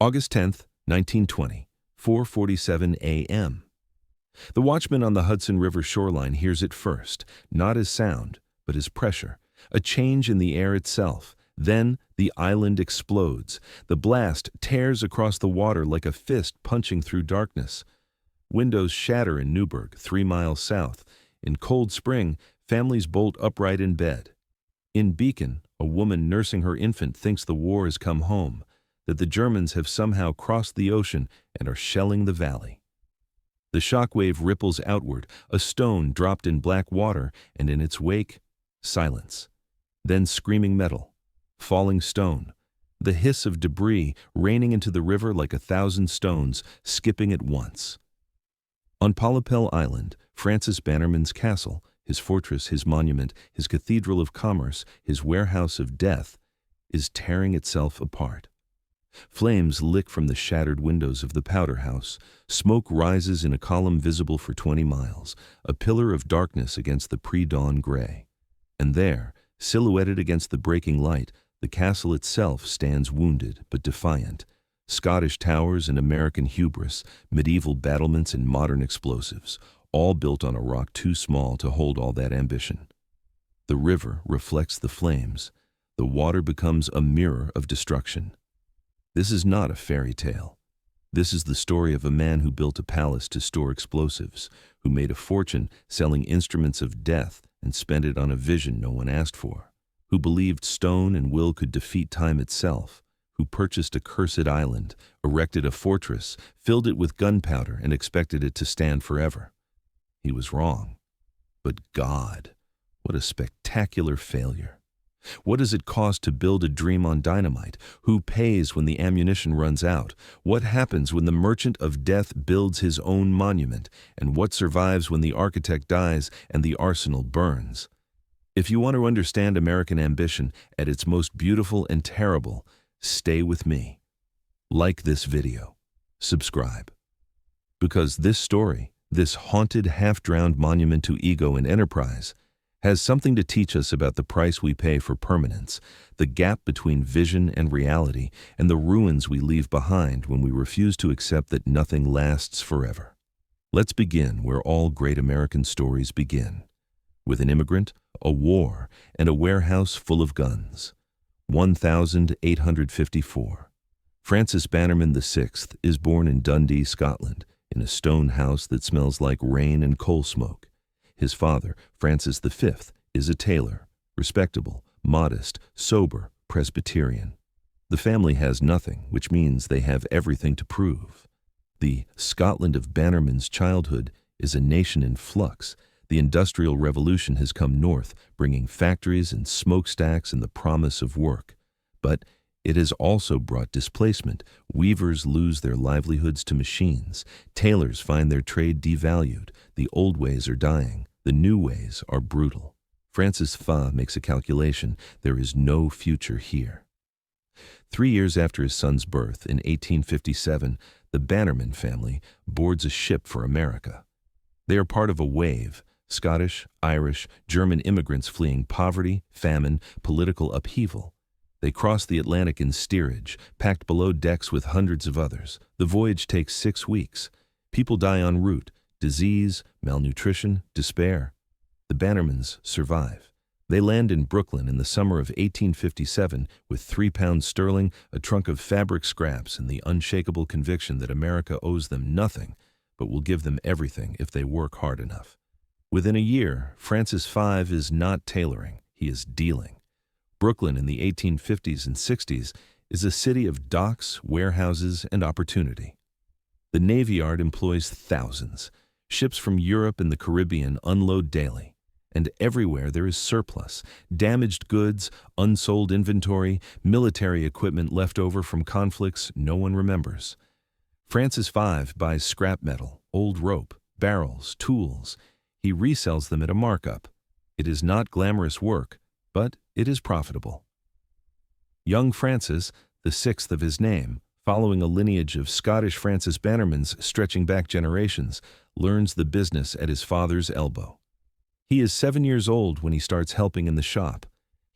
August 10th, 1920, 4:47 a.m. The watchman on the Hudson River shoreline hears it first, not as sound, but as pressure, a change in the air itself. Then the island explodes. The blast tears across the water like a fist punching through darkness. Windows shatter in Newburgh, 3 miles south. In Cold Spring, families bolt upright in bed. In Beacon, a woman nursing her infant thinks the war has come home, that the Germans have somehow crossed the ocean and are shelling the valley. The shockwave ripples outward, a stone dropped in black water, and in its wake, silence. Then screaming metal, falling stone, the hiss of debris raining into the river like 1,000 stones, skipping at once. On Polypel Island, Francis Bannerman's castle, his fortress, his monument, his cathedral of commerce, his warehouse of death, is tearing itself apart. Flames lick from the shattered windows of the powder house. Smoke rises in a column visible for 20 miles, a pillar of darkness against the pre-dawn gray. And there, silhouetted against the breaking light, the castle itself stands wounded but defiant. Scottish towers and American hubris, medieval battlements and modern explosives, all built on a rock too small to hold all that ambition. The river reflects the flames. The water becomes a mirror of destruction. This is not a fairy tale. This is the story of a man who built a palace to store explosives, who made a fortune selling instruments of death and spent it on a vision no one asked for, who believed stone and will could defeat time itself, who purchased a cursed island, erected a fortress, filled it with gunpowder, and expected it to stand forever. He was wrong. But God, what a spectacular failure. What does it cost to build a dream on dynamite? Who pays when the ammunition runs out? What happens when the merchant of death builds his own monument? And what survives when the architect dies and the arsenal burns? If you want to understand American ambition at its most beautiful and terrible, stay with me. Like this video. Subscribe. Because this story, this haunted, half-drowned monument to ego and enterprise, has something to teach us about the price we pay for permanence, the gap between vision and reality, and the ruins we leave behind when we refuse to accept that nothing lasts forever. Let's begin where all great American stories begin, with an immigrant, a war, and a warehouse full of guns. 1854. Francis Bannerman VI is born in Dundee, Scotland, in a stone house that smells like rain and coal smoke. His father, Francis V, is a tailor, respectable, modest, sober, Presbyterian. The family has nothing, which means they have everything to prove. The Scotland of Bannerman's childhood is a nation in flux. The Industrial Revolution has come north, bringing factories and smokestacks and the promise of work. But it has also brought displacement. Weavers lose their livelihoods to machines. Tailors find their trade devalued. The old ways are dying. The new ways are brutal. Francis Fa makes a calculation. There is no future here. 3 years after his son's birth, in 1857, the Bannerman family boards a ship for America. They are part of a wave, Scottish, Irish, German immigrants fleeing poverty, famine, political upheaval. They cross the Atlantic in steerage, packed below decks with hundreds of others. The voyage takes 6 weeks. People die en route. Disease, malnutrition, despair. The Bannermans survive. They land in Brooklyn in the summer of 1857 with 3 pounds sterling, a trunk of fabric scraps, and the unshakable conviction that America owes them nothing, but will give them everything if they work hard enough. Within a year, Francis V is not tailoring, he is dealing. Brooklyn in the 1850s and 60s is a city of docks, warehouses, and opportunity. The Navy Yard employs thousands. Ships from Europe and the Caribbean unload daily, and everywhere there is surplus, damaged goods, unsold inventory, military equipment left over from conflicts no one remembers. Francis V buys scrap metal, old rope, barrels, tools. He resells them at a markup. It is not glamorous work, but it is profitable. Young Francis, the 6th of his name, following a lineage of Scottish Francis Bannermans stretching back generations, learns the business at his father's elbow. He is 7 years old when he starts helping in the shop.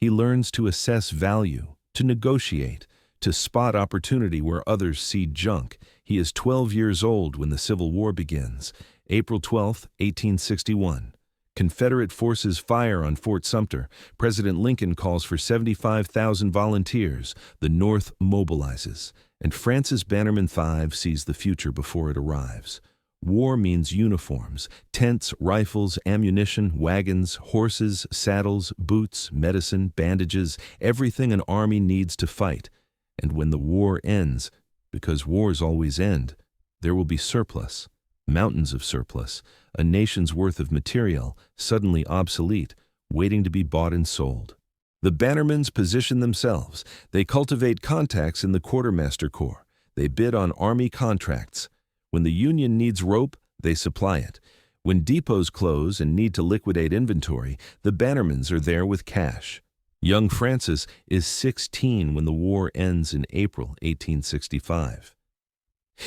He learns to assess value, to negotiate, to spot opportunity where others see junk. He is 12 years old when the Civil War begins. April 12, 1861. Confederate forces fire on Fort Sumter. President Lincoln calls for 75,000 volunteers. The North mobilizes. And Francis Bannerman V sees the future before it arrives. War means uniforms, tents, rifles, ammunition, wagons, horses, saddles, boots, medicine, bandages, everything an army needs to fight. And when the war ends, because wars always end, there will be surplus, mountains of surplus, a nation's worth of material, suddenly obsolete, waiting to be bought and sold. The Bannermans position themselves. They cultivate contacts in the Quartermaster Corps. They bid on Army contracts. When the Union needs rope, they supply it. When depots close and need to liquidate inventory, the Bannermans are there with cash. Young Francis is 16 when the war ends in April 1865.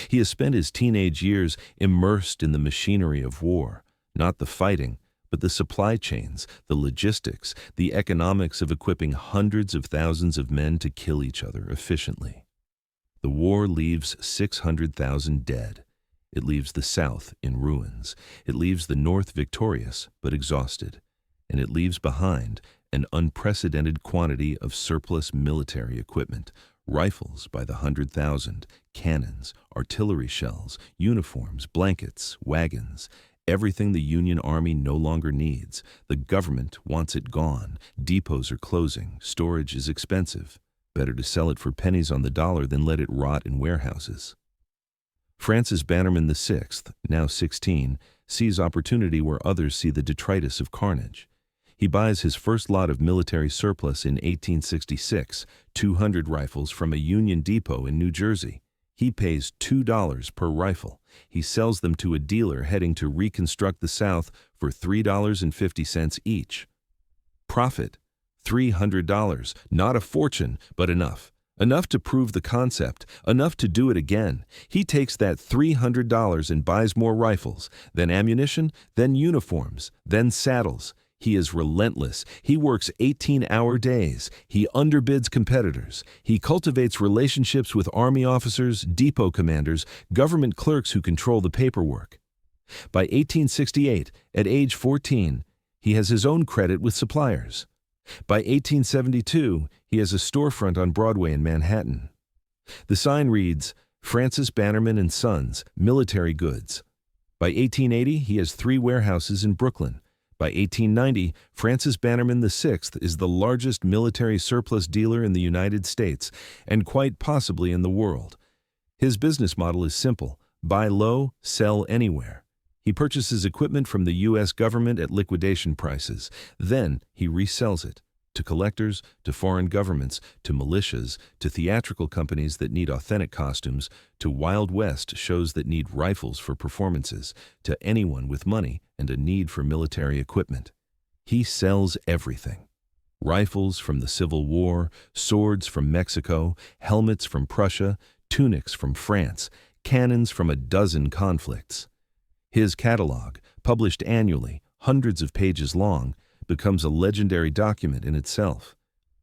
He has spent his teenage years immersed in the machinery of war, not the fighting, but the supply chains, the logistics, the economics of equipping hundreds of thousands of men to kill each other efficiently. The war leaves 600,000 dead. It leaves the South in ruins. It leaves the North victorious but exhausted. And it leaves behind an unprecedented quantity of surplus military equipment, rifles by the 100,000, cannons, artillery shells, uniforms, blankets, wagons, everything the Union Army no longer needs. The government wants it gone. Depots are closing. Storage is expensive. Better to sell it for pennies on the dollar than let it rot in warehouses. Francis Bannerman VI, now 16, sees opportunity where others see the detritus of carnage. He buys his first lot of military surplus in 1866, 200 rifles from a Union depot in New Jersey. He pays $2 per rifle. He sells them to a dealer heading to reconstruct the South for $3.50 each. Profit, $300, not a fortune, but enough. Enough to prove the concept, enough to do it again. He takes that $300 and buys more rifles, then ammunition, then uniforms, then saddles. He is relentless. He works 18-hour days. He underbids competitors. He cultivates relationships with Army officers, depot commanders, government clerks who control the paperwork. By 1868, at age 14, he has his own credit with suppliers. By 1872, he has a storefront on Broadway in Manhattan. The sign reads, Francis Bannerman & Sons, Military Goods. By 1880, he has 3 warehouses in Brooklyn. By 1890, Francis Bannerman VI is the largest military surplus dealer in the United States and quite possibly in the world. His business model is simple: buy low, sell anywhere. He purchases equipment from the U.S. government at liquidation prices. Then he resells it to collectors, to foreign governments, to militias, to theatrical companies that need authentic costumes, to Wild West shows that need rifles for performances, to anyone with money and a need for military equipment. He sells everything. Rifles from the Civil War, swords from Mexico, helmets from Prussia, tunics from France, cannons from a dozen conflicts. His catalog, published annually, hundreds of pages long, becomes a legendary document in itself.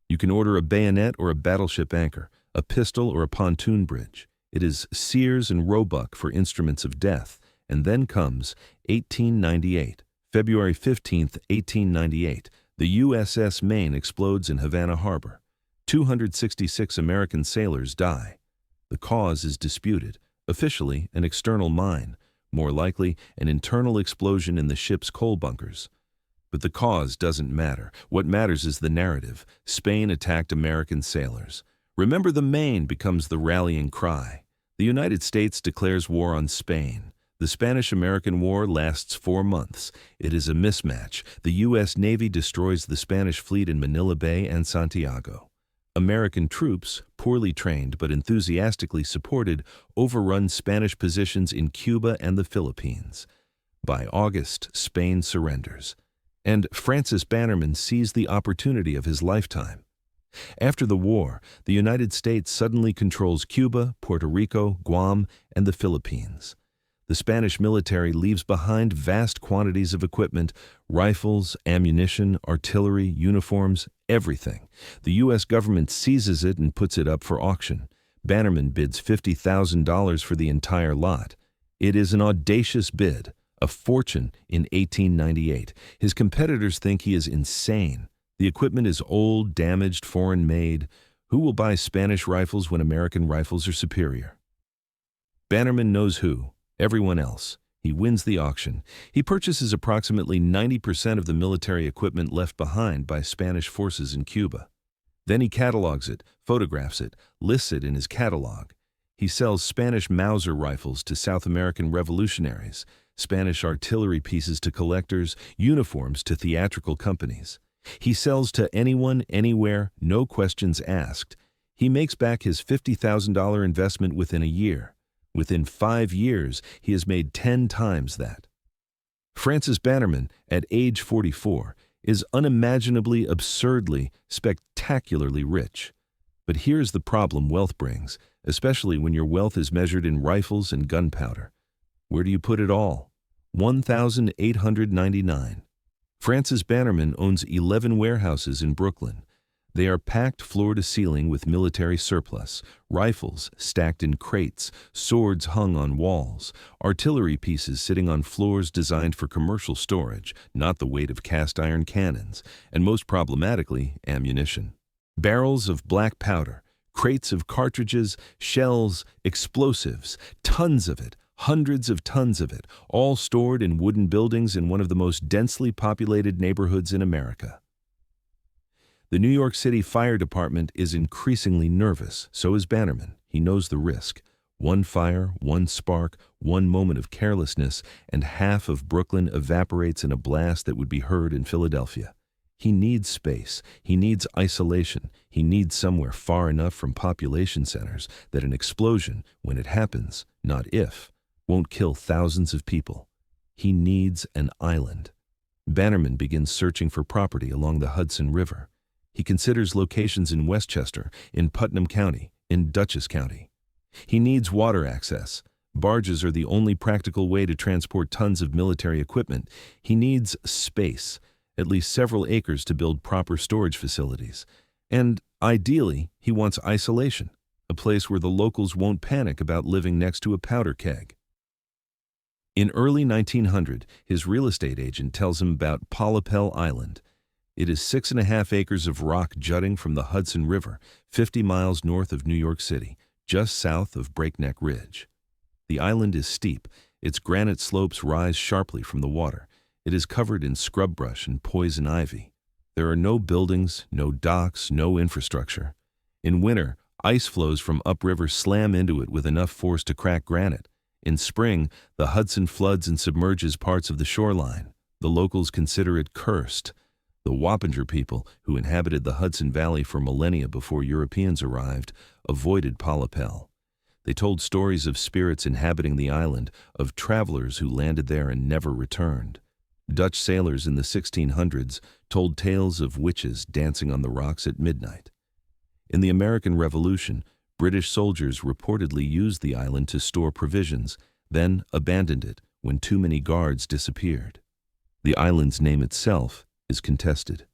You can order a bayonet or a battleship anchor, a pistol or a pontoon bridge. It is Sears and Roebuck for instruments of death. And then comes 1898. February 15th, 1898, the USS Maine explodes in Havana Harbor. 266 American sailors die. The cause is disputed. Officially, an external mine. More likely, an internal explosion in the ship's coal bunkers. But the cause doesn't matter. What matters is the narrative. Spain attacked American sailors. Remember the Maine becomes the rallying cry. The United States declares war on Spain. The Spanish-American War lasts 4 months. It is a mismatch. The U.S. Navy destroys the Spanish fleet in Manila Bay and Santiago. American troops, poorly trained but enthusiastically supported, overrun Spanish positions in Cuba and the Philippines. By August, Spain surrenders. And Francis Bannerman sees the opportunity of his lifetime. After the war, the United States suddenly controls Cuba, Puerto Rico, Guam, and the Philippines. The Spanish military leaves behind vast quantities of equipment, rifles, ammunition, artillery, uniforms, everything. The U.S. government seizes it and puts it up for auction. Bannerman bids $50,000 for the entire lot. It is an audacious bid, a fortune in 1898. His competitors think he is insane. The equipment is old, damaged, foreign-made. Who will buy Spanish rifles when American rifles are superior? Bannerman knows who. Everyone else. He wins the auction. He purchases approximately 90% of the military equipment left behind by Spanish forces in Cuba. Then he catalogs it, photographs it, lists it in his catalog. He sells Spanish Mauser rifles to South American revolutionaries, Spanish artillery pieces to collectors, uniforms to theatrical companies. He sells to anyone, anywhere, no questions asked. He makes back his $50,000 investment within a year. Within 5 years, he has made 10 times that. Francis Bannerman, at age 44, is unimaginably, absurdly, spectacularly rich. But here's the problem wealth brings, especially when your wealth is measured in rifles and gunpowder. Where do you put it all? 1,899. Francis Bannerman owns 11 warehouses in Brooklyn. They are packed floor to ceiling with military surplus, rifles stacked in crates, swords hung on walls, artillery pieces sitting on floors designed for commercial storage, not the weight of cast iron cannons, and most problematically, ammunition. Barrels of black powder, crates of cartridges, shells, explosives, tons of it, hundreds of tons of it, all stored in wooden buildings in one of the most densely populated neighborhoods in America. The New York City Fire Department is increasingly nervous, so is Bannerman. He knows the risk. One fire, one spark, one moment of carelessness, and half of Brooklyn evaporates in a blast that would be heard in Philadelphia. He needs space. He needs isolation. He needs somewhere far enough from population centers that an explosion, when it happens, not if, won't kill thousands of people. He needs an island. Bannerman begins searching for property along the Hudson River. He considers locations in Westchester, in Putnam County, in Dutchess County. He needs water access. Barges are the only practical way to transport tons of military equipment. He needs space, at least several acres to build proper storage facilities. And, ideally, he wants isolation, a place where the locals won't panic about living next to a powder keg. In early 1900, his real estate agent tells him about Polypel Island. It is 6.5 acres of rock jutting from the Hudson River, 50 miles north of New York City, just south of Breakneck Ridge. The island is steep. Its granite slopes rise sharply from the water. It is covered in scrub brush and poison ivy. There are no buildings, no docks, no infrastructure. In winter, ice flows from upriver slam into it with enough force to crack granite. In spring, the Hudson floods and submerges parts of the shoreline. The locals consider it cursed. The Wappinger people, who inhabited the Hudson Valley for millennia before Europeans arrived, avoided Polypel. They told stories of spirits inhabiting the island, of travelers who landed there and never returned. Dutch sailors in the 1600s told tales of witches dancing on the rocks at midnight. In the American Revolution, British soldiers reportedly used the island to store provisions, then abandoned it when too many guards disappeared. The island's name itself is contested.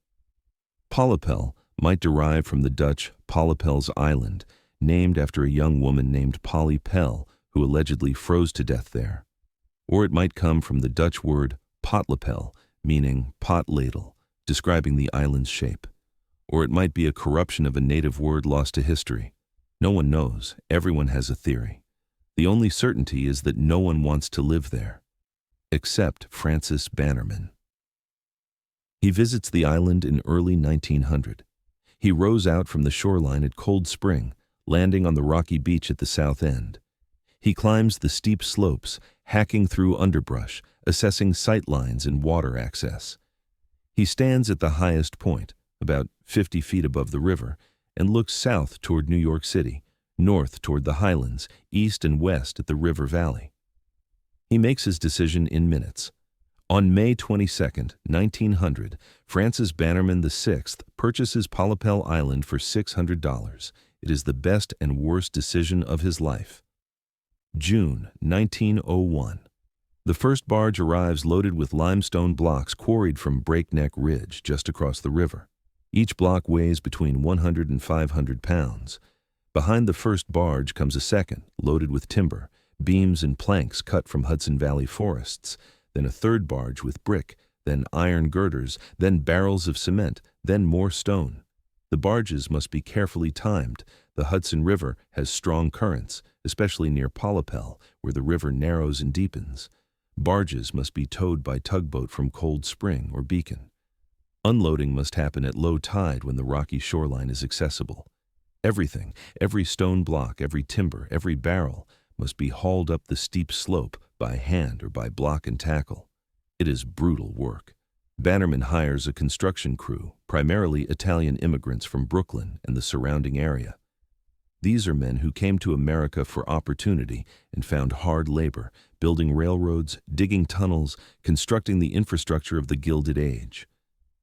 Polypel might derive from the Dutch Polypel's Island, named after a young woman named Polly Pell, who allegedly froze to death there. Or it might come from the Dutch word potlepel, meaning pot ladle, describing the island's shape. Or it might be a corruption of a native word lost to history. No one knows. Everyone has a theory. The only certainty is that no one wants to live there, except Francis Bannerman. He visits the island in early 1900. He rows out from the shoreline at Cold Spring, landing on the rocky beach at the south end. He climbs the steep slopes, hacking through underbrush, assessing sight lines and water access. He stands at the highest point, about 50 feet above the river, and looks south toward New York City, north toward the Highlands, east and west at the river valley. He makes his decision in minutes. On May 22, 1900, Francis Bannerman VI purchases Polypel Island for $600. It is the best and worst decision of his life. June 1901. The first barge arrives loaded with limestone blocks quarried from Breakneck Ridge just across the river. Each block weighs between 100 and 500 pounds. Behind the first barge comes a second, loaded with timber, beams and planks cut from Hudson Valley forests, then a third barge with brick, then iron girders, then barrels of cement, then more stone. The barges must be carefully timed. The Hudson River has strong currents, especially near Polypel, where the river narrows and deepens. Barges must be towed by tugboat from Cold Spring or Beacon. Unloading must happen at low tide when the rocky shoreline is accessible. Everything, every stone block, every timber, every barrel, must be hauled up the steep slope by hand or by block and tackle. It is brutal work. Bannerman hires a construction crew, primarily Italian immigrants from Brooklyn and the surrounding area. These are men who came to America for opportunity and found hard labor, building railroads, digging tunnels, constructing the infrastructure of the Gilded Age.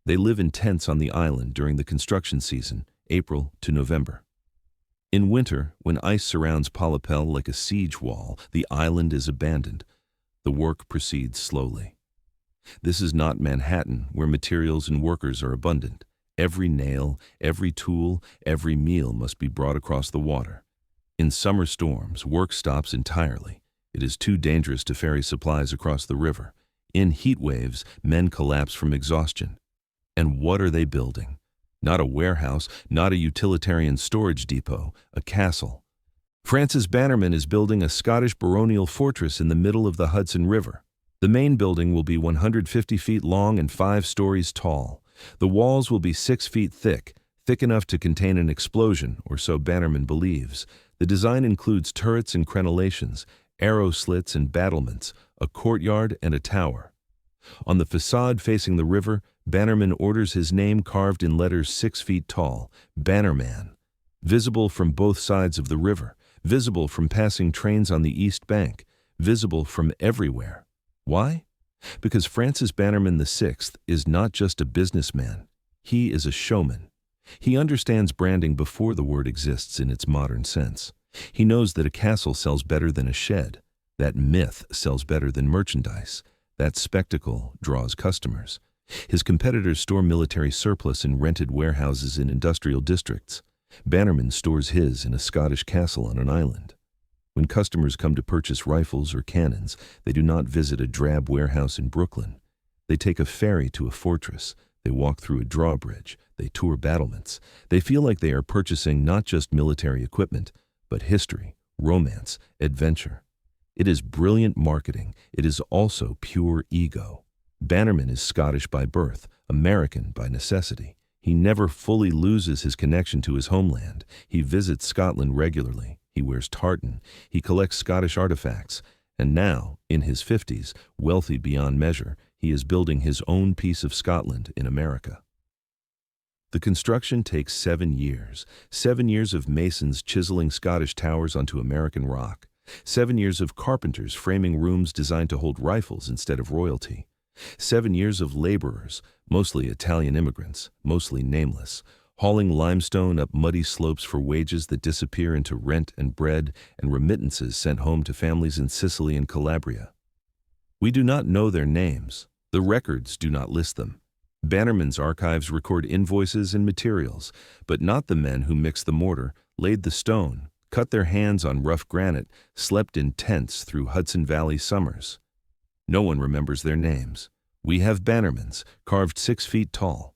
They live in tents on the island during the construction season, April to November. In winter, when ice surrounds Polypel like a siege wall, the island is abandoned. The work proceeds slowly. This is not Manhattan, where materials and workers are abundant. Every nail, every tool, every meal must be brought across the water. In summer storms, work stops entirely. It is too dangerous to ferry supplies across the river. In heat waves, men collapse from exhaustion. And what are they building? Not a warehouse, not a utilitarian storage depot, a castle. Francis Bannerman is building a Scottish baronial fortress in the middle of the Hudson River. The main building will be 150 feet long and 5 stories tall. The walls will be 6 feet thick, thick enough to contain an explosion, or so Bannerman believes. The design includes turrets and crenellations, arrow slits and battlements, a courtyard and a tower. On the facade facing the river, Bannerman orders his name carved in letters 6 feet tall, Bannerman. Visible from both sides of the river, visible from passing trains on the east bank, visible from everywhere. Why? Because Francis Bannerman VI is not just a businessman, he is a showman. He understands branding before the word exists in its modern sense. He knows that a castle sells better than a shed, that myth sells better than merchandise, that spectacle draws customers. His competitors store military surplus in rented warehouses in industrial districts. Bannerman stores his in a Scottish castle on an island. When customers come to purchase rifles or cannons, they do not visit a drab warehouse in Brooklyn. They take a ferry to a fortress. They walk through a drawbridge. They tour battlements. They feel like they are purchasing not just military equipment, but history, romance, adventure. It is brilliant marketing. It is also pure ego. Bannerman is Scottish by birth, American by necessity. He never fully loses his connection to his homeland. He visits Scotland regularly. He wears tartan. He collects Scottish artifacts. And now, in his 50s, wealthy beyond measure, he is building his own piece of Scotland in America. The construction takes 7 years. 7 years of masons chiseling Scottish towers onto American rock. 7 years of carpenters framing rooms designed to hold rifles instead of royalty. 7 years of laborers, mostly Italian immigrants, mostly nameless, hauling limestone up muddy slopes for wages that disappear into rent and bread and remittances sent home to families in Sicily and Calabria. We do not know their names. The records do not list them. Bannerman's archives record invoices and materials, but not the men who mixed the mortar, laid the stone, cut their hands on rough granite, slept in tents through Hudson Valley summers. No one remembers their names. We have Bannermans, carved 6 feet tall.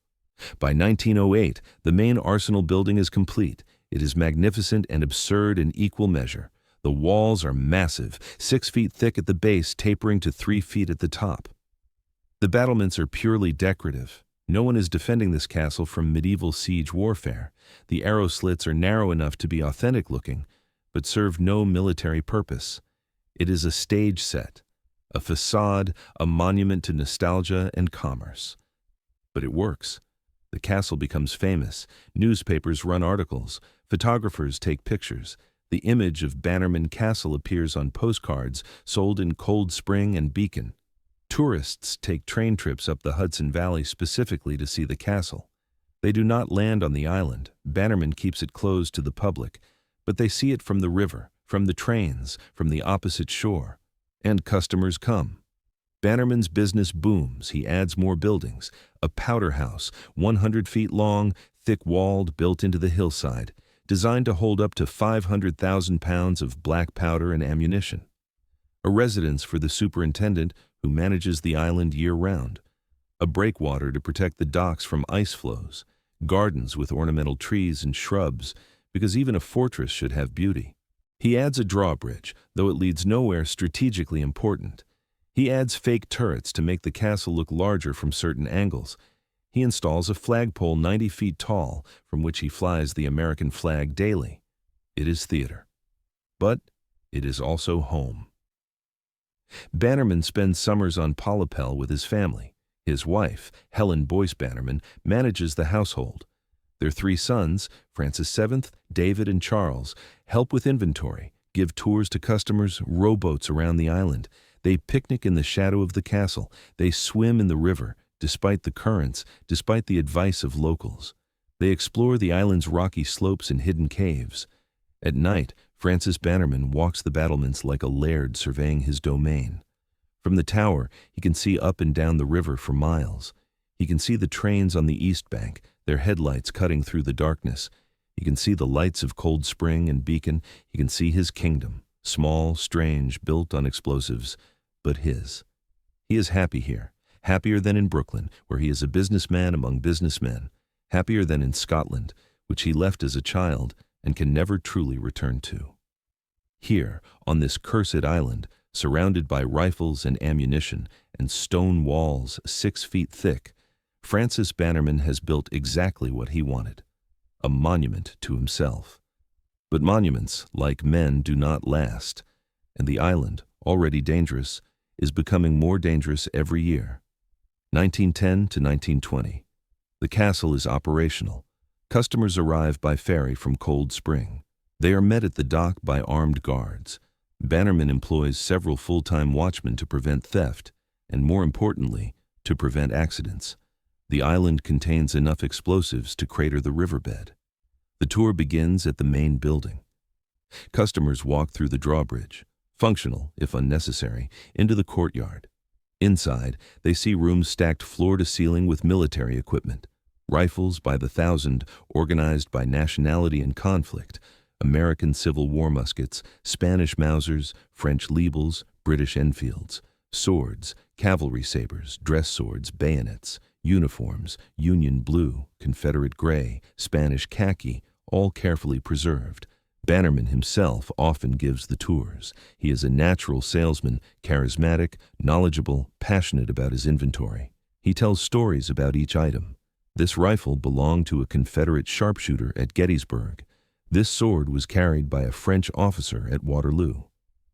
By 1908, the main arsenal building is complete. It is magnificent and absurd in equal measure. The walls are massive, 6 feet thick at the base, tapering to 3 feet at the top. The battlements are purely decorative. No one is defending this castle from medieval siege warfare. The arrow slits are narrow enough to be authentic looking, but serve no military purpose. It is a stage set, a facade, a monument to nostalgia and commerce. But it works. The castle becomes famous. Newspapers run articles. Photographers take pictures. The image of Bannerman Castle appears on postcards sold in Cold Spring and Beacon. Tourists take train trips up the Hudson Valley specifically to see the castle. They do not land on the island. Bannerman keeps it closed to the public, but they see it from the river, from the trains, from the opposite shore. And customers come. Bannerman's business booms. He adds more buildings. A powder house, 100 feet long, thick-walled, built into the hillside, designed to hold up to 500,000 pounds of black powder and ammunition. A residence for the superintendent, who manages the island year-round. A breakwater to protect the docks from ice flows. Gardens with ornamental trees and shrubs, because even a fortress should have beauty. He adds a drawbridge, though it leads nowhere strategically important. He adds fake turrets to make the castle look larger from certain angles. He installs a flagpole 90 feet tall, from which he flies the American flag daily. It is theater. But it is also home. Bannerman spends summers on Polypel with his family. His wife, Helen Boyce Bannerman, manages the household. Their 3 sons, Francis VII, David, and Charles, help with inventory, give tours to customers, rowboats around the island. They picnic in the shadow of the castle. They swim in the river, despite the currents, despite the advice of locals. They explore the island's rocky slopes and hidden caves. At night, Francis Bannerman walks the battlements like a laird surveying his domain. From the tower, he can see up and down the river for miles. He can see the trains on the east bank, their headlights cutting through the darkness. He can see the lights of Cold Spring and Beacon. He can see his kingdom, small, strange, built on explosives, but his. He is happy here, happier than in Brooklyn, where he is a businessman among businessmen, happier than in Scotland, which he left as a child and can never truly return to. Here, on this cursed island, surrounded by rifles and ammunition and stone walls 6 feet thick, Francis Bannerman has built exactly what he wanted, a monument to himself. But monuments, like men, do not last, and the island, already dangerous, is becoming more dangerous every year. 1910 to 1920. The castle is operational. Customers arrive by ferry from Cold Spring. They are met at the dock by armed guards. Bannerman employs several full-time watchmen to prevent theft, and more importantly, to prevent accidents. The island contains enough explosives to crater the riverbed. The tour begins at the main building. Customers walk through the drawbridge, functional, if unnecessary, into the courtyard. Inside, they see rooms stacked floor to ceiling with military equipment. Rifles by the thousand, organized by nationality and conflict. American Civil War muskets, Spanish Mausers, French Liebels, British Enfields. Swords, cavalry sabers, dress swords, bayonets. Uniforms, Union blue, Confederate gray, Spanish khaki, all carefully preserved. Bannerman himself often gives the tours. He is a natural salesman, charismatic, knowledgeable, passionate about his inventory. He tells stories about each item. This rifle belonged to a Confederate sharpshooter at Gettysburg. This sword was carried by a French officer at Waterloo.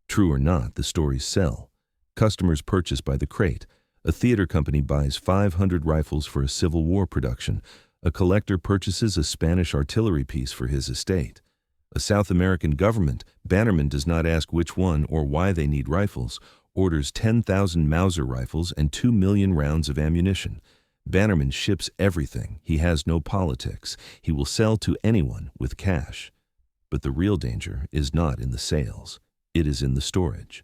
True or not, the stories sell. Customers purchase by the crate. A theater company buys 500 rifles for a Civil War production. A collector purchases a Spanish artillery piece for his estate. A South American government, Bannerman does not ask which one or why they need rifles, orders 10,000 Mauser rifles and 2 million rounds of ammunition. Bannerman ships everything. He has no politics. He will sell to anyone with cash. But the real danger is not in the sales. It is in the storage.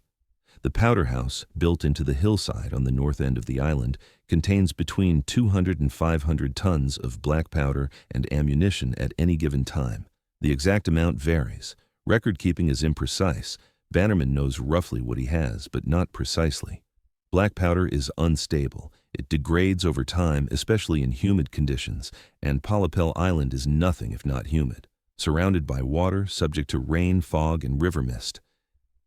The powder house, built into the hillside on the north end of the island, contains between 200 and 500 tons of black powder and ammunition at any given time. The exact amount varies. Record-keeping is imprecise. Bannerman knows roughly what he has, but not precisely. Black powder is unstable. It degrades over time, especially in humid conditions, and Polypel Island is nothing if not humid, surrounded by water, subject to rain, fog, and river mist.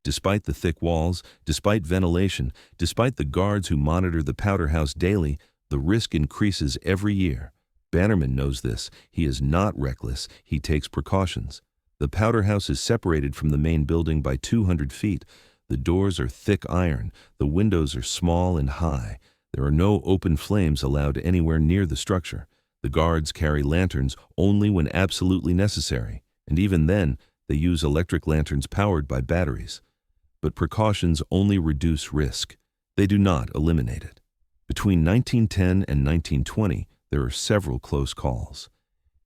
Despite the thick walls, despite ventilation, despite the guards who monitor the powder house daily, the risk increases every year. Bannerman knows this. He is not reckless. He takes precautions. The powder house is separated from the main building by 200 feet. The doors are thick iron. The windows are small and high. There are no open flames allowed anywhere near the structure. The guards carry lanterns only when absolutely necessary, and even then, they use electric lanterns powered by batteries. But precautions only reduce risk. They do not eliminate it. Between 1910 and 1920, there are several close calls.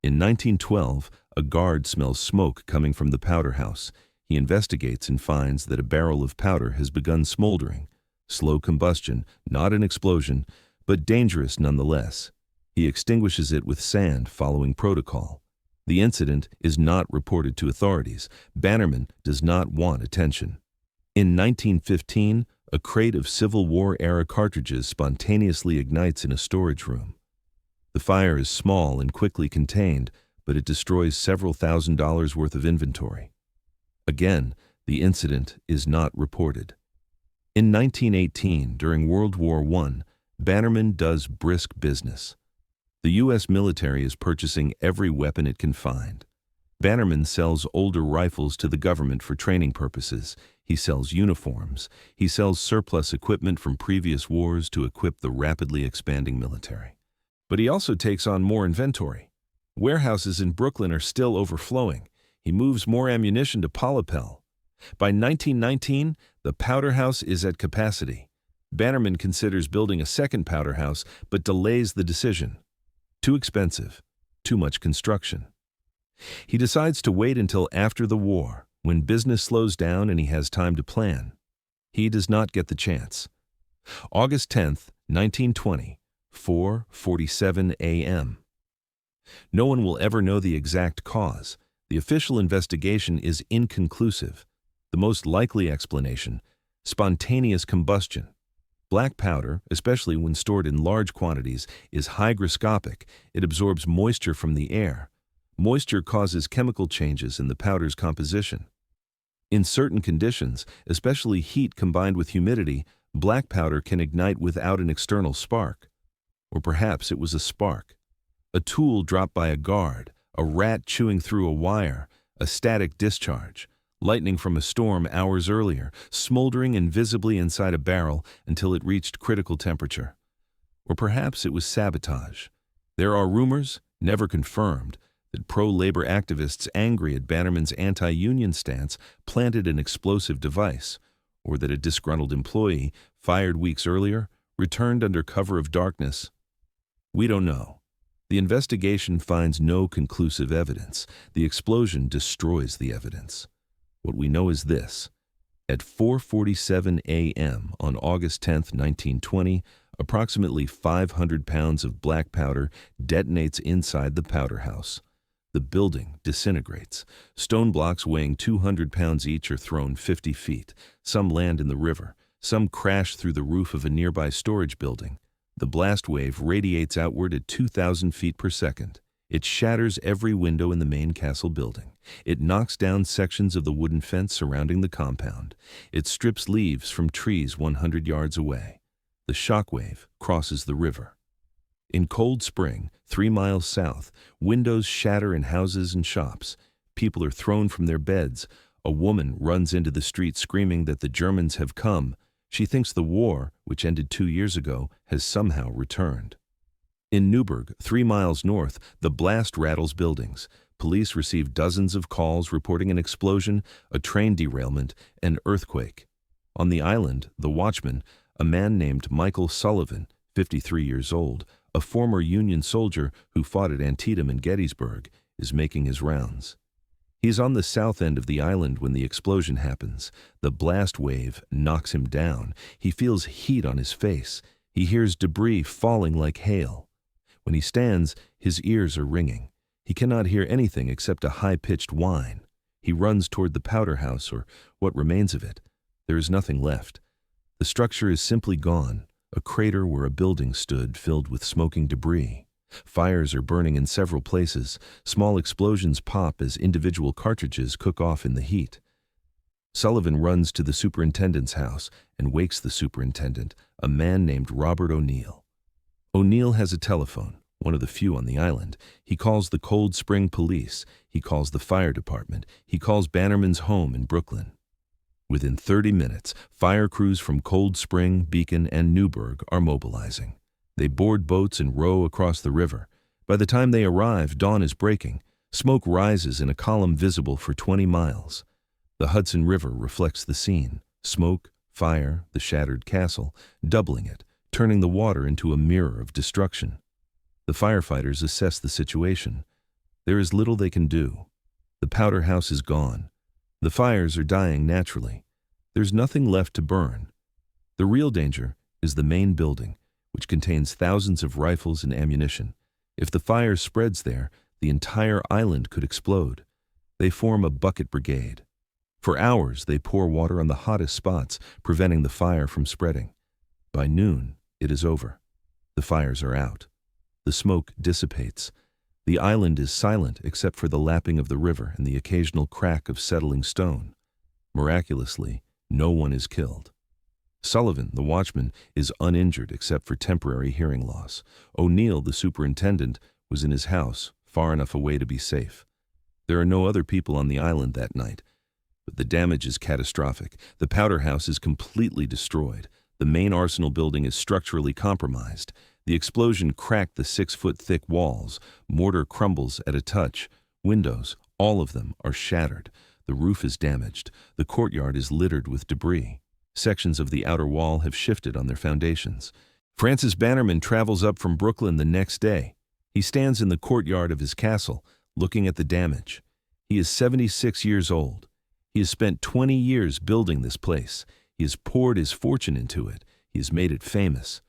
In 1912, a guard smells smoke coming from the powder house. He investigates and finds that a barrel of powder has begun smoldering. Slow combustion, not an explosion, but dangerous nonetheless. He extinguishes it with sand following protocol. The incident is not reported to authorities. Bannerman does not want attention. In 1915, a crate of Civil War-era cartridges spontaneously ignites in a storage room. The fire is small and quickly contained, but it destroys several $1,000s worth of inventory. Again, the incident is not reported. In 1918, during World War I, Bannerman does brisk business. The U.S. military is purchasing every weapon it can find. Bannerman sells older rifles to the government for training purposes. He sells uniforms. He sells surplus equipment from previous wars to equip the rapidly expanding military. But he also takes on more inventory. Warehouses in Brooklyn are still overflowing. He moves more ammunition to Polypel. By 1919, the powder house is at capacity. Bannerman considers building a second powder house, but delays the decision. Too expensive, too much construction. He decides to wait until after the war, when business slows down and he has time to plan. He does not get the chance. August 10th, 1920, 4:47 a.m. No one will ever know the exact cause. The official investigation is inconclusive. The most likely explanation: spontaneous combustion. Black powder, especially when stored in large quantities, is hygroscopic. It absorbs moisture from the air. Moisture causes chemical changes in the powder's composition. In certain conditions, especially heat combined with humidity, black powder can ignite without an external spark. Or perhaps it was a spark. A tool dropped by a guard, a rat chewing through a wire, a static discharge, lightning from a storm hours earlier, smoldering invisibly inside a barrel until it reached critical temperature. Or perhaps it was sabotage. There are rumors, never confirmed, that pro-labor activists angry at Bannerman's anti-union stance planted an explosive device, or that a disgruntled employee, fired weeks earlier, returned under cover of darkness. We don't know. The investigation finds no conclusive evidence. The explosion destroys the evidence. What we know is this: at 4:47 a.m. on August 10, 1920, approximately 500 pounds of black powder detonates inside the powder house. The building disintegrates. Stone blocks weighing 200 pounds each are thrown 50 feet. Some land in the river. Some crash through the roof of a nearby storage building. The blast wave radiates outward at 2,000 feet per second. It shatters every window in the main castle building. It knocks down sections of the wooden fence surrounding the compound. It strips leaves from trees 100 yards away. The shockwave crosses the river. In Cold Spring, 3 miles south, windows shatter in houses and shops. People are thrown from their beds. A woman runs into the street screaming that the Germans have come. She thinks the war, which ended 2 years ago, has somehow returned. In Newburgh, 3 miles north, the blast rattles buildings. Police receive dozens of calls reporting an explosion, a train derailment, an earthquake. On the island, the watchman, a man named Michael Sullivan, 53 years old, a former Union soldier who fought at Antietam and Gettysburg, is making his rounds. He's on the south end of the island when the explosion happens. The blast wave knocks him down. He feels heat on his face. He hears debris falling like hail. When he stands, his ears are ringing. He cannot hear anything except a high-pitched whine. He runs toward the powder house, or what remains of it. There is nothing left. The structure is simply gone, a crater where a building stood filled with smoking debris. Fires are burning in several places. Small explosions pop as individual cartridges cook off in the heat. Sullivan runs to the superintendent's house and wakes the superintendent, a man named Robert O'Neill. O'Neill has a telephone, one of the few on the island. He calls the Cold Spring police. He calls the fire department. He calls Bannerman's home in Brooklyn. Within 30 minutes, fire crews from Cold Spring, Beacon, and Newburgh are mobilizing. They board boats and row across the river. By the time they arrive, dawn is breaking. Smoke rises in a column visible for 20 miles. The Hudson River reflects the scene. Smoke, fire, the shattered castle, doubling it, turning the water into a mirror of destruction. The firefighters assess the situation. There is little they can do. The powder house is gone. The fires are dying naturally. There's nothing left to burn. The real danger is the main building, which contains thousands of rifles and ammunition. If the fire spreads there, the entire island could explode. They form a bucket brigade. For hours, they pour water on the hottest spots, preventing the fire from spreading. By noon, it is over. The fires are out. The smoke dissipates. The island is silent except for the lapping of the river and the occasional crack of settling stone. Miraculously, no one is killed. Sullivan, the watchman, is uninjured except for temporary hearing loss. O'Neill, the superintendent, was in his house, far enough away to be safe. There are no other people on the island that night. But the damage is catastrophic. The powder house is completely destroyed. The main arsenal building is structurally compromised. The explosion cracked the 6-foot-thick walls. Mortar crumbles at a touch. Windows, all of them, are shattered. The roof is damaged. The courtyard is littered with debris. Sections of the outer wall have shifted on their foundations. Francis Bannerman travels up from Brooklyn the next day. He stands in the courtyard of his castle, looking at the damage. He is 76 years old. He has spent 20 years building this place. He has poured his fortune into it. He has made it famous.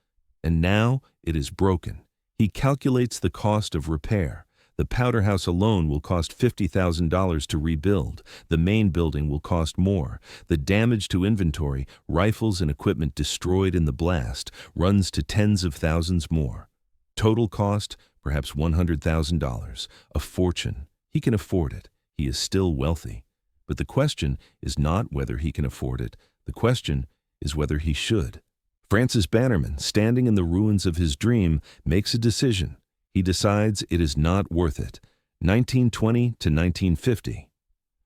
And now it is broken. He calculates the cost of repair. The powder house alone will cost $50,000 to rebuild. The main building will cost more. The damage to inventory, rifles and equipment destroyed in the blast, runs to tens of thousands more. Total cost, perhaps $100,000. A fortune. He can afford it. He is still wealthy. But the question is not whether he can afford it. The question is whether he should. Francis Bannerman, standing in the ruins of his dream, makes a decision. He decides it is not worth it. 1920 to 1950.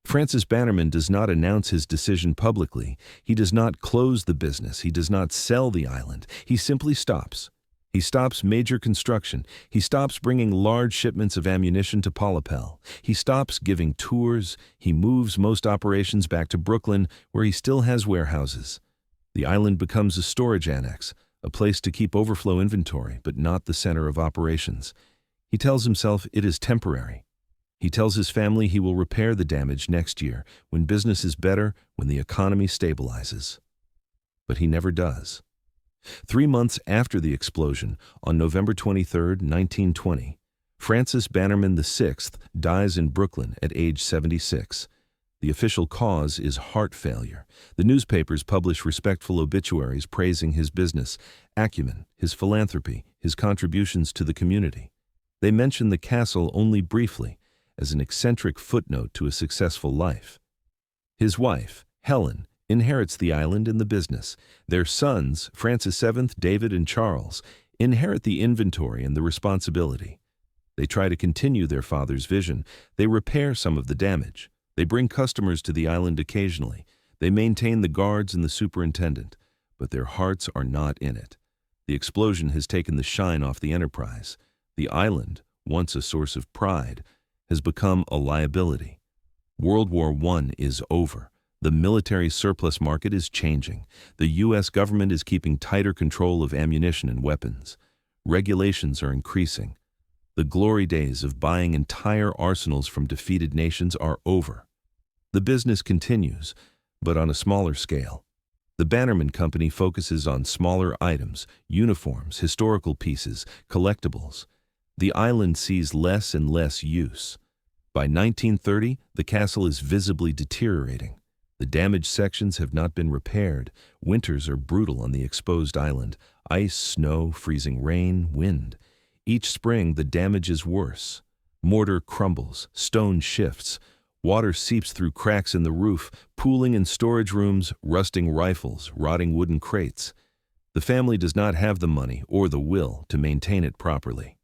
Francis Bannerman does not announce his decision publicly. He does not close the business. He does not sell the island. He simply stops. He stops major construction. He stops bringing large shipments of ammunition to Polypel. He stops giving tours. He moves most operations back to Brooklyn, where he still has warehouses. The island becomes a storage annex, a place to keep overflow inventory, but not the center of operations. He tells himself it is temporary. He tells his family he will repair the damage next year, when business is better, when the economy stabilizes. But he never does. 3 months after the explosion, on November 23, 1920, Francis Bannerman VI dies in Brooklyn at age 76. The official cause is heart failure. The newspapers publish respectful obituaries praising his business, acumen, his philanthropy, his contributions to the community. They mention the castle only briefly, as an eccentric footnote to a successful life. His wife, Helen, inherits the island and the business. Their sons, Francis VII, David, and Charles, inherit the inventory and the responsibility. They try to continue their father's vision. They repair some of the damage. They bring customers to the island occasionally. They maintain the guards and the superintendent, but their hearts are not in it. The explosion has taken the shine off the enterprise. The island, once a source of pride, has become a liability. World War I is over. The military surplus market is changing. The U.S. government is keeping tighter control of ammunition and weapons. Regulations are increasing. The glory days of buying entire arsenals from defeated nations are over. The business continues, but on a smaller scale. The Bannerman Company focuses on smaller items, uniforms, historical pieces, collectibles. The island sees less and less use. By 1930, the castle is visibly deteriorating. The damaged sections have not been repaired. Winters are brutal on the exposed island. Ice, snow, freezing rain, wind. Each spring, the damage is worse. Mortar crumbles, stone shifts. Water seeps through cracks in the roof, pooling in storage rooms, rusting rifles, rotting wooden crates. The family does not have the money or the will to maintain it properly.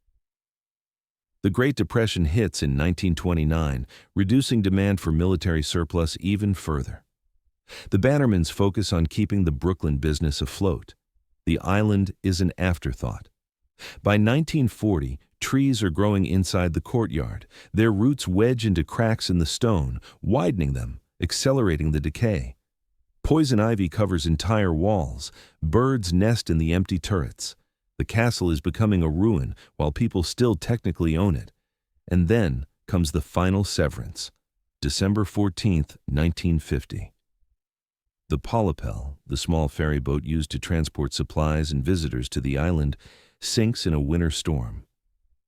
The Great Depression hits in 1929, reducing demand for military surplus even further. The Bannermans focus on keeping the Brooklyn business afloat. The island is an afterthought. By 1940, trees are growing inside the courtyard. Their roots wedge into cracks in the stone, widening them, accelerating the decay. Poison ivy covers entire walls. Birds nest in the empty turrets. The castle is becoming a ruin while people still technically own it. And then comes the final severance. December 14, 1950. The Polypel, the small ferry boat used to transport supplies and visitors to the island, sinks in a winter storm.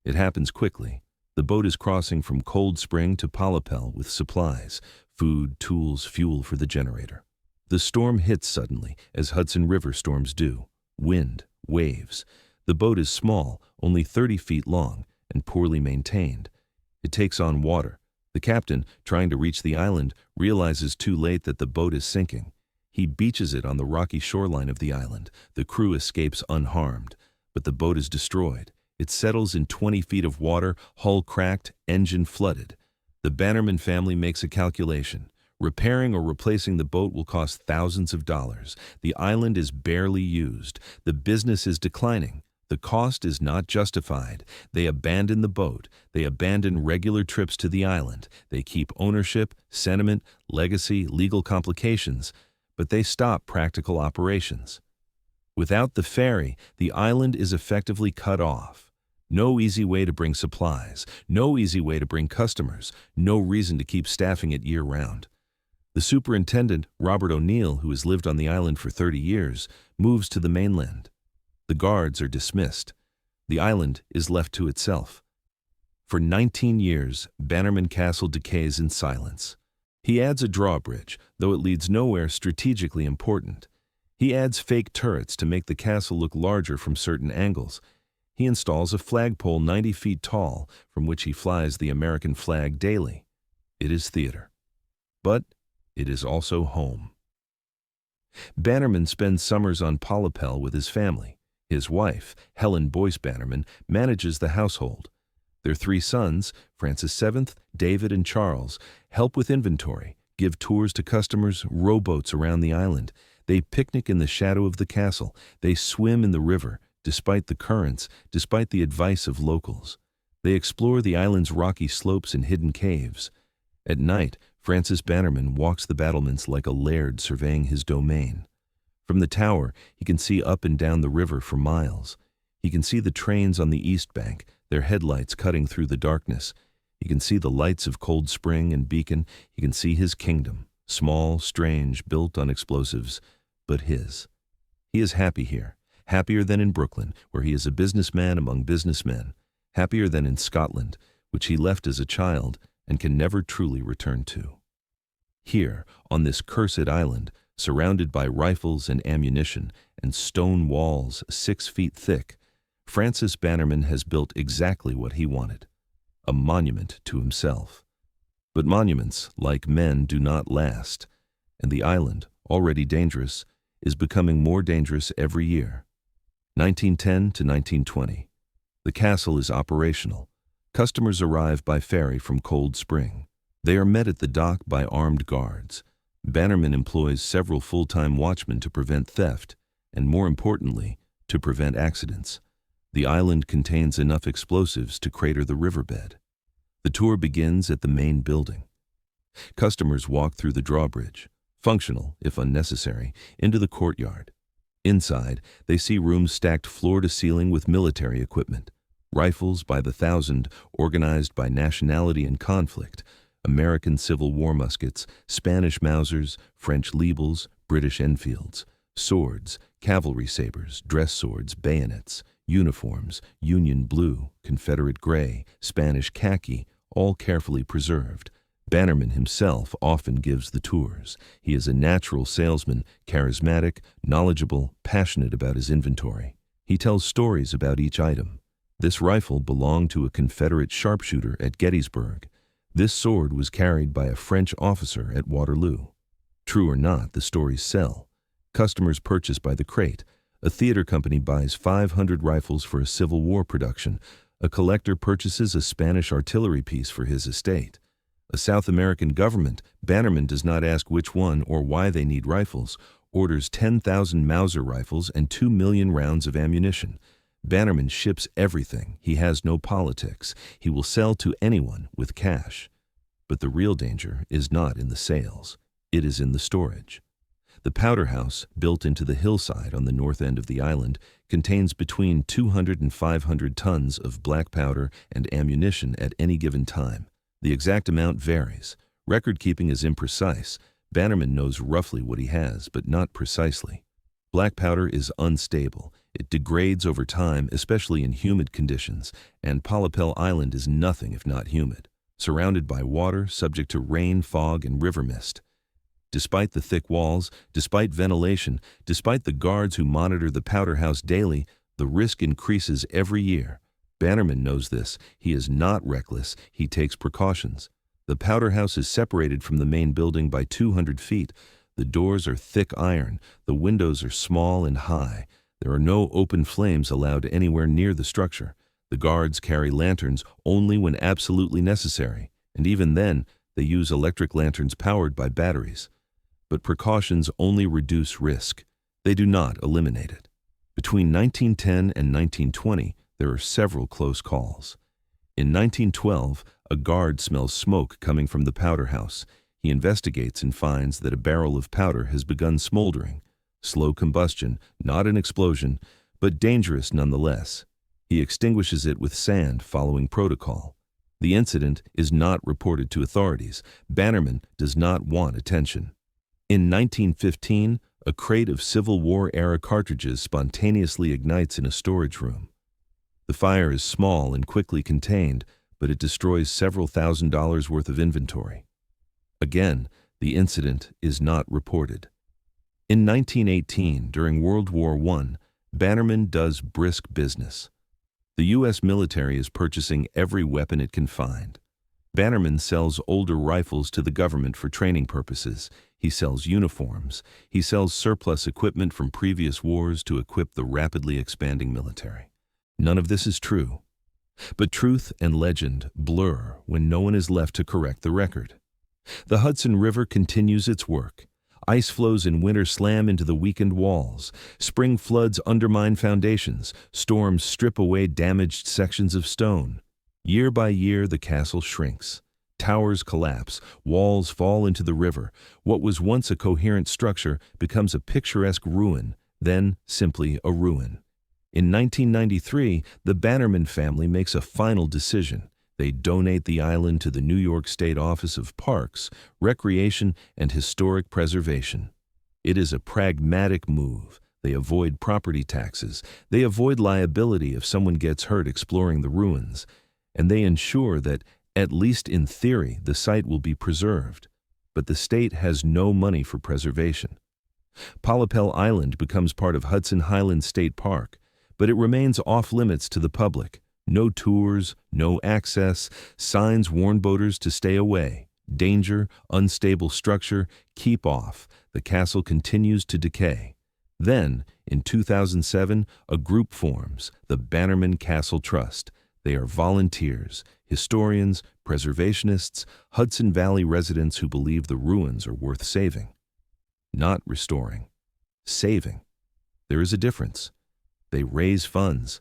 It happens quickly. The boat is crossing from Cold Spring to Polypel with supplies, food, tools, fuel for the generator. The storm hits suddenly, as Hudson River storms do. Wind, waves. The boat is small, only 30 feet long, and poorly maintained. It takes on water. The captain, trying to reach the island, realizes too late that the boat is sinking. He beaches it on the rocky shoreline of the island. The crew escapes unharmed, but the boat is destroyed. It settles in 20 feet of water, hull cracked, engine flooded. The Bannerman family makes a calculation. Repairing or replacing the boat will cost thousands of dollars. The island is barely used. The business is declining. The cost is not justified. They abandon the boat. They abandon regular trips to the island. They keep ownership, sentiment, legacy, legal complications, but they stop practical operations. Without the ferry, the island is effectively cut off. No easy way to bring supplies, no easy way to bring customers, no reason to keep staffing it year-round. The superintendent, Robert O'Neill, who has lived on the island for 30 years, moves to the mainland. The guards are dismissed. The island is left to itself. For 19 years, Bannerman Castle decays in silence. He adds a drawbridge, though it leads nowhere strategically important. He adds fake turrets to make the castle look larger from certain angles. He installs a flagpole 90 feet tall, from which he flies the American flag daily. It is theater. But it is also home. Bannerman spends summers on Polypel with his family. His wife, Helen Boyce Bannerman, manages the household. Their 3 sons, Francis VII, David, and Charles, help with inventory, give tours to customers, rowboats around the island. They picnic in the shadow of the castle. They swim in the river, despite the currents, despite the advice of locals. They explore the island's rocky slopes and hidden caves. At night, Francis Bannerman walks the battlements like a laird surveying his domain. From the tower, he can see up and down the river for miles. He can see the trains on the east bank, their headlights cutting through the darkness. He can see the lights of Cold Spring and Beacon. He can see his kingdom, small, strange, built on explosives, but his. He is happy here, happier than in Brooklyn, where he is a businessman among businessmen, happier than in Scotland, which he left as a child and can never truly return to. Here, on this cursed island, surrounded by rifles and ammunition and stone walls 6 feet thick, Francis Bannerman has built exactly what he wanted, a monument to himself. But monuments, like men, do not last, and the island, already dangerous, is becoming more dangerous every year. 1910 to 1920. The castle is operational. Customers arrive by ferry from Cold Spring. They are met at the dock by armed guards. Bannerman employs several full-time watchmen to prevent theft, and more importantly, to prevent accidents. The island contains enough explosives to crater the riverbed. The tour begins at the main building. Customers walk through the drawbridge, functional, if unnecessary, into the courtyard. Inside, they see rooms stacked floor to ceiling with military equipment. Rifles by the thousand, organized by nationality and conflict. American Civil War muskets, Spanish Mausers, French Liebels, British Enfields. Swords, cavalry sabers, dress swords, bayonets. Uniforms, Union blue, Confederate gray, Spanish khaki, all carefully preserved. Bannerman himself often gives the tours. He is a natural salesman, charismatic, knowledgeable, passionate about his inventory. He tells stories about each item. This rifle belonged to a Confederate sharpshooter at Gettysburg. This sword was carried by a French officer at Waterloo. True or not, the stories sell. Customers purchase by the crate. A theater company buys 500 rifles for a Civil War production. A collector purchases a Spanish artillery piece for his estate. A South American government, Bannerman does not ask which one or why they need rifles, orders 10,000 Mauser rifles and 2 million rounds of ammunition. Bannerman ships everything. He has no politics. He will sell to anyone with cash. But the real danger is not in the sales. It is in the storage. The powder house, built into the hillside on the north end of the island, contains between 200 and 500 tons of black powder and ammunition at any given time. The exact amount varies. Record-keeping is imprecise. Bannerman knows roughly what he has, but not precisely. Black powder is unstable. It degrades over time, especially in humid conditions, and Polypel Island is nothing if not humid, surrounded by water, subject to rain, fog, and river mist. Despite the thick walls, despite ventilation, despite the guards who monitor the powder house daily, the risk increases every year. Bannerman knows this. He is not reckless. He takes precautions. The powder house is separated from the main building by 200 feet. The doors are thick iron. The windows are small and high. There are no open flames allowed anywhere near the structure. The guards carry lanterns only when absolutely necessary, and even then, they use electric lanterns powered by batteries. But precautions only reduce risk. They do not eliminate it. Between 1910 and 1920, there are several close calls. In 1912, a guard smells smoke coming from the powder house. He investigates and finds that a barrel of powder has begun smoldering. Slow combustion, not an explosion, but dangerous nonetheless. He extinguishes it with sand following protocol. The incident is not reported to authorities. Bannerman does not want attention. In 1915, a crate of Civil War-era cartridges spontaneously ignites in a storage room. The fire is small and quickly contained, but it destroys several $1,000s worth of inventory. Again, the incident is not reported. In 1918, during World War I, Bannerman does brisk business. The U.S. military is purchasing every weapon it can find. Bannerman sells older rifles to the government for training purposes. He sells uniforms. He sells surplus equipment from previous wars to equip the rapidly expanding military. None of this is true. But truth and legend blur when no one is left to correct the record. The Hudson River continues its work. Ice flows in winter slam into the weakened walls. Spring floods undermine foundations. Storms strip away damaged sections of stone. Year by year, the castle shrinks. Towers collapse. Walls fall into the river. What was once a coherent structure becomes a picturesque ruin, then simply a ruin. In 1993, the Bannerman family makes a final decision. They donate the island to the New York State Office of Parks, Recreation, and Historic Preservation. It is a pragmatic move. They avoid property taxes. They avoid liability if someone gets hurt exploring the ruins. And they ensure that, at least in theory, the site will be preserved. But the state has no money for preservation. Polypel Island becomes part of Hudson Highlands State Park, but it remains off-limits to the public. No tours, no access, signs warn boaters to stay away. Danger, unstable structure, keep off. The castle continues to decay. Then, in 2007, a group forms, the Bannerman Castle Trust. They are volunteers, historians, preservationists, Hudson Valley residents who believe the ruins are worth saving. Not restoring. Saving. There is a difference. They raise funds.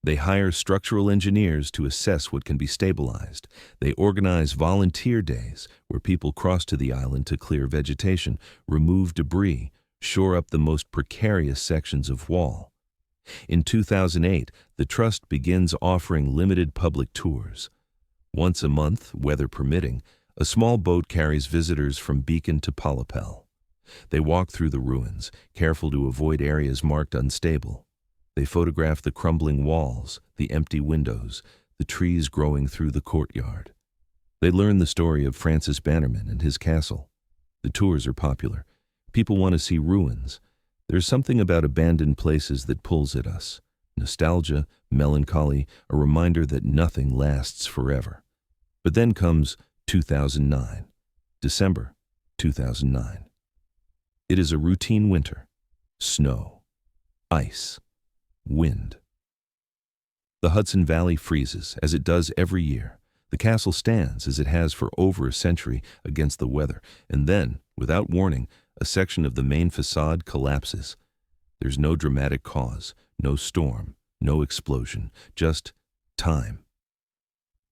They hire structural engineers to assess what can be stabilized. They organize volunteer days where people cross to the island to clear vegetation, remove debris, shore up the most precarious sections of wall. In 2008, the Trust begins offering limited public tours. Once a month, weather permitting, a small boat carries visitors from Beacon to Polypel. They walk through the ruins, careful to avoid areas marked unstable. They photograph the crumbling walls, the empty windows, the trees growing through the courtyard. They learn the story of Francis Bannerman and his castle. The tours are popular. People want to see ruins. There's something about abandoned places that pulls at us. Nostalgia, melancholy, a reminder that nothing lasts forever. But then comes 2009, December 2009. It is a routine winter. Snow, ice, wind. The Hudson Valley freezes, as it does every year. The castle stands, as it has for over a century, against the weather, and then, without warning, a section of the main facade collapses. There's no dramatic cause, no storm, no explosion, just time.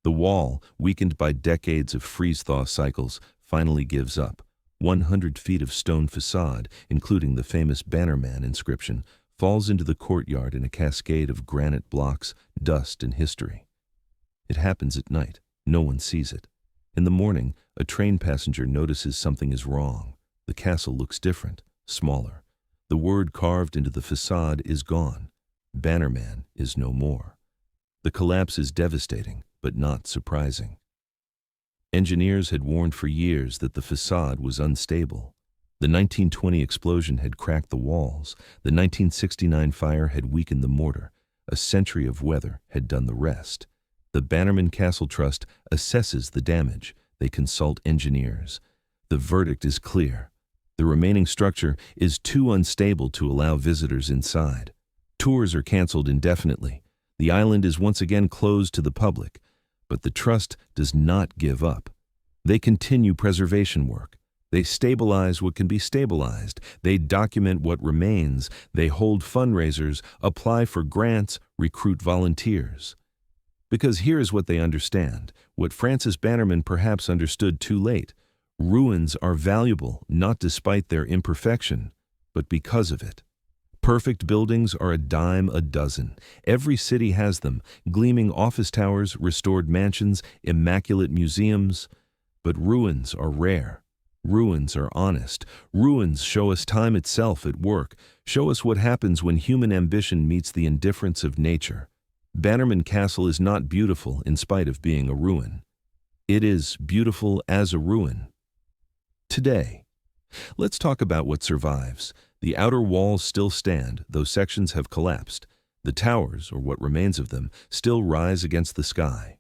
The wall, weakened by decades of freeze-thaw cycles, finally gives up. 100 feet of stone facade, including the famous Bannerman inscription, falls into the courtyard in a cascade of granite blocks, dust, and history. It happens at night. No one sees it. In the morning, a train passenger notices something is wrong. The castle looks different, smaller. The word carved into the facade is gone. Bannerman is no more. The collapse is devastating, but not surprising. Engineers had warned for years that the facade was unstable. The 1920 explosion had cracked the walls. The 1969 fire had weakened the mortar. A century of weather had done the rest. The Bannerman Castle Trust assesses the damage. They consult engineers. The verdict is clear. The remaining structure is too unstable to allow visitors inside. Tours are canceled indefinitely. The island is once again closed to the public. But the trust does not give up. They continue preservation work. They stabilize what can be stabilized. They document what remains. They hold fundraisers, apply for grants, recruit volunteers. Because here is what they understand, what Francis Bannerman perhaps understood too late. Ruins are valuable, not despite their imperfection, but because of it. Perfect buildings are a dime a dozen. Every city has them, gleaming office towers, restored mansions, immaculate museums. But ruins are rare. Ruins are honest. Ruins show us time itself at work, show us what happens when human ambition meets the indifference of nature. Bannerman Castle is not beautiful in spite of being a ruin. It is beautiful as a ruin. Today, let's talk about what survives. The outer walls still stand, though sections have collapsed. The towers, or what remains of them, still rise against the sky.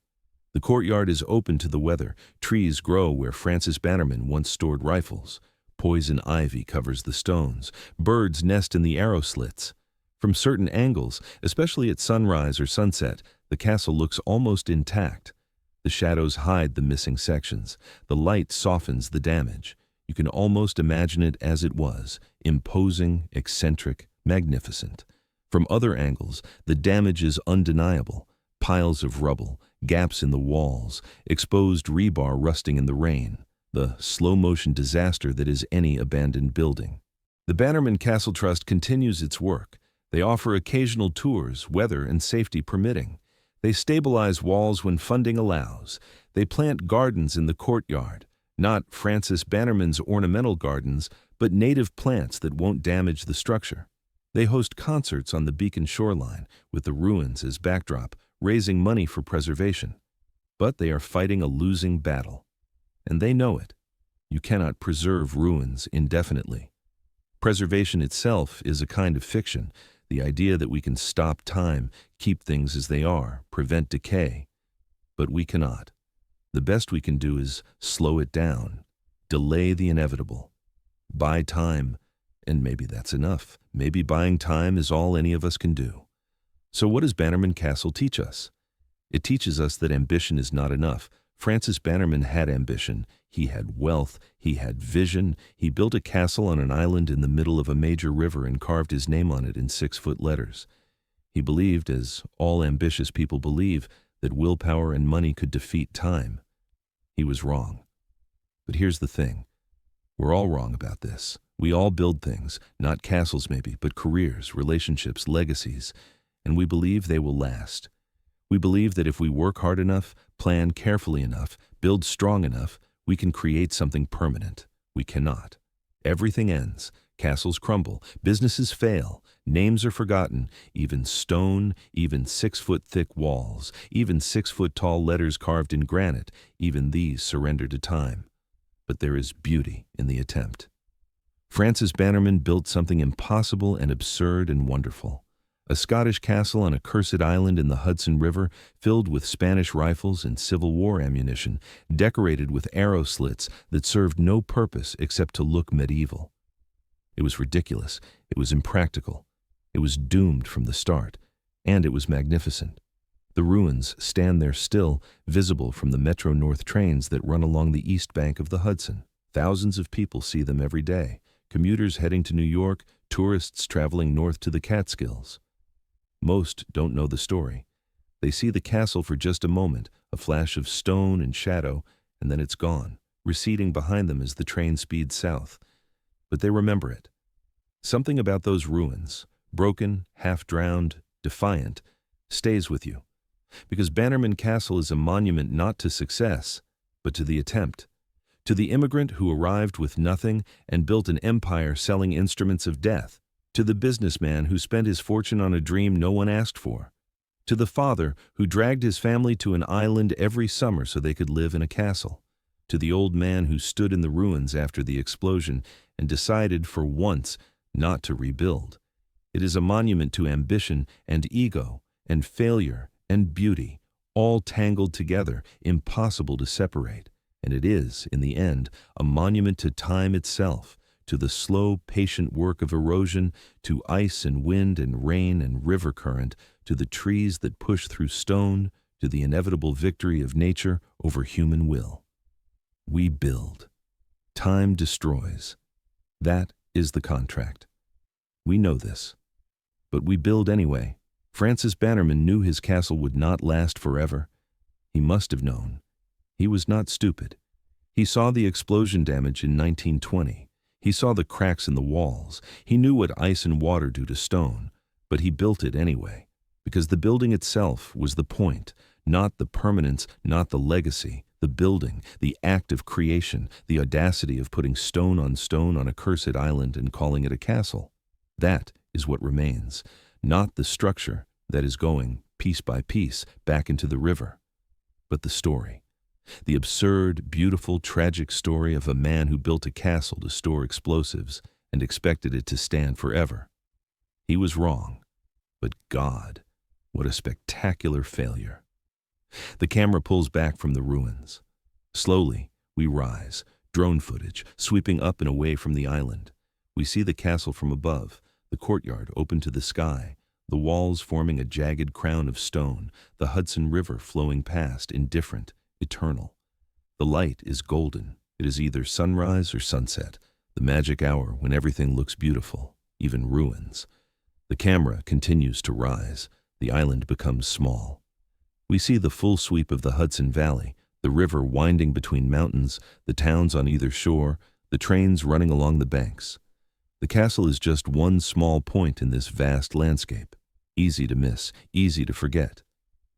The courtyard is open to the weather. Trees grow where Francis Bannerman once stored rifles. Poison ivy covers the stones. Birds nest in the arrow slits. From certain angles, especially at sunrise or sunset, the castle looks almost intact. The shadows hide the missing sections. The light softens the damage. You can almost imagine it as it was, imposing, eccentric, magnificent. From other angles, the damage is undeniable. Piles of rubble, gaps in the walls, exposed rebar rusting in the rain, the slow-motion disaster that is any abandoned building. The Bannerman Castle Trust continues its work. They offer occasional tours, weather and safety permitting. They stabilize walls when funding allows. They plant gardens in the courtyard, not Francis Bannerman's ornamental gardens, but native plants that won't damage the structure. They host concerts on the beacon shoreline, with the ruins as backdrop, raising money for preservation. But they are fighting a losing battle. And they know it. You cannot preserve ruins indefinitely. Preservation itself is a kind of fiction, the idea that we can stop time, keep things as they are, prevent decay. But we cannot. The best we can do is slow it down, delay the inevitable, buy time, and maybe that's enough. Maybe buying time is all any of us can do. So what does Bannerman Castle teach us? It teaches us that ambition is not enough. Francis Bannerman had ambition. He had wealth. He had vision. He built a castle on an island in the middle of a major river and carved his name on it in 6-foot letters. He believed, as all ambitious people believe, that willpower and money could defeat time. He was wrong. But here's the thing. We're all wrong about this. We all build things, not castles maybe, but careers, relationships, legacies, and we believe they will last. We believe that if we work hard enough, plan carefully enough, build strong enough, we can create something permanent. We cannot. Everything ends. Castles crumble. Businesses fail. Names are forgotten. Even stone, even 6-foot thick walls, even 6-foot tall letters carved in granite, even these surrender to time. But there is beauty in the attempt. Francis Bannerman built something impossible and absurd and wonderful. A Scottish castle on a cursed island in the Hudson River, filled with Spanish rifles and Civil War ammunition, decorated with arrow slits that served no purpose except to look medieval. It was ridiculous. It was impractical. It was doomed from the start. And it was magnificent. The ruins stand there still, visible from the Metro North trains that run along the east bank of the Hudson. Thousands of people see them every day. Commuters heading to New York, tourists traveling north to the Catskills. Most don't know the story. They see the castle for just a moment, a flash of stone and shadow, and then it's gone, receding behind them as the train speeds south. But they remember it. Something about those ruins, broken, half-drowned, defiant, stays with you. Because Bannerman Castle is a monument not to success, but to the attempt. To the immigrant who arrived with nothing and built an empire selling instruments of death. To the businessman who spent his fortune on a dream no one asked for. To the father who dragged his family to an island every summer so they could live in a castle. To the old man who stood in the ruins after the explosion and decided for once not to rebuild. It is a monument to ambition and ego and failure and beauty, all tangled together, impossible to separate. And it is, in the end, a monument to time itself, to the slow, patient work of erosion, to ice and wind and rain and river current, to the trees that push through stone, to the inevitable victory of nature over human will. We build. Time destroys. That is the contract. We know this. But we build anyway. Francis Bannerman knew his castle would not last forever. He must have known. He was not stupid. He saw the explosion damage in 1920. He saw the cracks in the walls. He knew what ice and water do to stone. But he built it anyway, because the building itself was the point, not the permanence, not the legacy. The building, the act of creation, the audacity of putting stone on a cursed island and calling it a castle. That is what remains, not the structure that is going, piece by piece, back into the river, but the story. The absurd, beautiful, tragic story of a man who built a castle to store explosives and expected it to stand forever. He was wrong, but God, what a spectacular failure. The camera pulls back from the ruins. Slowly, we rise, drone footage, sweeping up and away from the island. We see the castle from above, the courtyard open to the sky, the walls forming a jagged crown of stone, the Hudson River flowing past, indifferent, eternal. The light is golden. It is either sunrise or sunset, the magic hour when everything looks beautiful, even ruins. The camera continues to rise. The island becomes small. We see the full sweep of the Hudson Valley, the river winding between mountains, the towns on either shore, the trains running along the banks. The castle is just one small point in this vast landscape, easy to miss, easy to forget,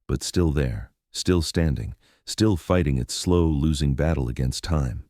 but still there, still standing, still fighting its slow, losing battle against time.